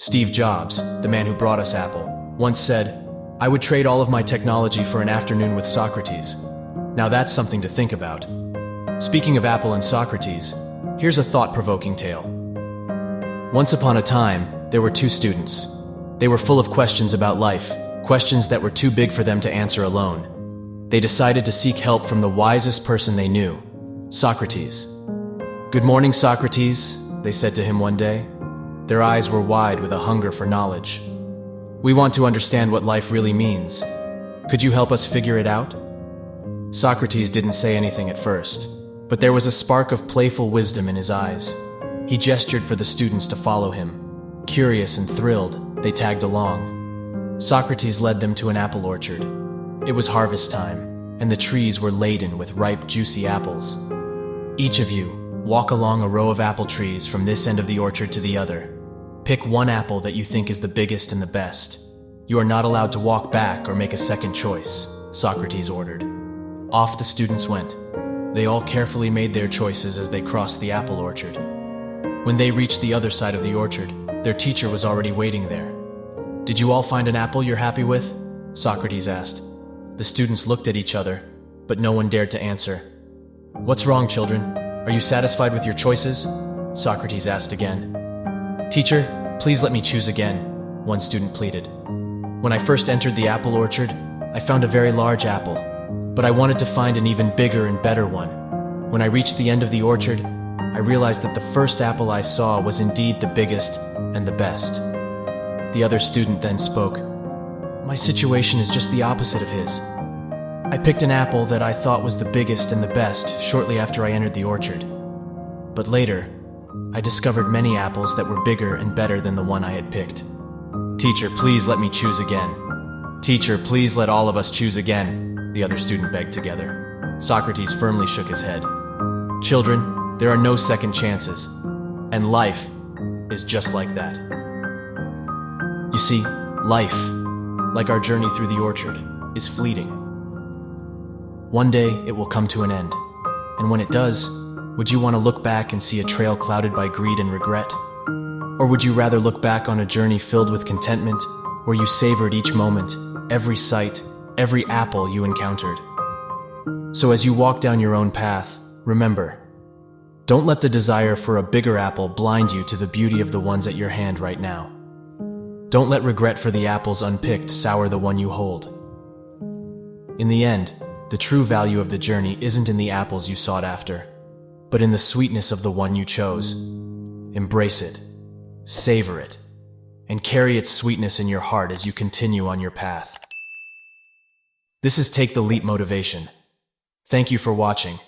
Steve Jobs, the man who brought us Apple, once said, "I would trade all of my technology for an afternoon with Socrates." Now that's something to think about. Speaking of Apple and Socrates, here's a thought-provoking tale. Once upon a time, there were two students. They were full of questions about life, questions that were too big for them to answer alone. They decided to seek help from the wisest person they knew, Socrates. "Good morning, Socrates," they said to him one day. Their eyes were wide with a hunger for knowledge. "We want to understand what life really means. Could you help us figure it out?" Socrates didn't say anything at first, but there was a spark of playful wisdom in his eyes. He gestured for the students to follow him. Curious and thrilled, they tagged along. Socrates led them to an apple orchard. It was harvest time, and the trees were laden with ripe, juicy apples. "Each of you, walk along a row of apple trees from this end of the orchard to the other. Pick one apple that you think is the biggest and the best. You are not allowed to walk back or make a second choice," Socrates ordered. Off the students went. They all carefully made their choices as they crossed the apple orchard. When they reached the other side of the orchard, their teacher was already waiting there. "Did you all find an apple you're happy with?" Socrates asked. The students looked at each other, but no one dared to answer. "What's wrong, children? Are you satisfied with your choices?" Socrates asked again. "Teacher, please let me choose again," one student pleaded. "When I first entered the apple orchard, I found a very large apple, but I wanted to find an even bigger and better one. When I reached the end of the orchard, I realized that the first apple I saw was indeed the biggest and the best." The other student then spoke. "My situation is just the opposite of his. I picked an apple that I thought was the biggest and the best shortly after I entered the orchard. But later, I discovered many apples that were bigger and better than the one I had picked. Teacher, please let me choose again. Teacher, please let all of us choose again," the other student begged together. Socrates firmly shook his head. "Children, there are no second chances, and life is just like that." You see, life, like our journey through the orchard, is fleeting. One day it will come to an end, and when it does, would you want to look back and see a trail clouded by greed and regret? Or would you rather look back on a journey filled with contentment, where you savored each moment, every sight, every apple you encountered? So as you walk down your own path, remember, don't let the desire for a bigger apple blind you to the beauty of the ones at your hand right now. Don't let regret for the apples unpicked sour the one you hold. In the end, the true value of the journey isn't in the apples you sought after, but in the sweetness of the one you chose. Embrace it, savor it, and carry its sweetness in your heart as you continue on your path. This is Take the Leap Motivation. Thank you for watching.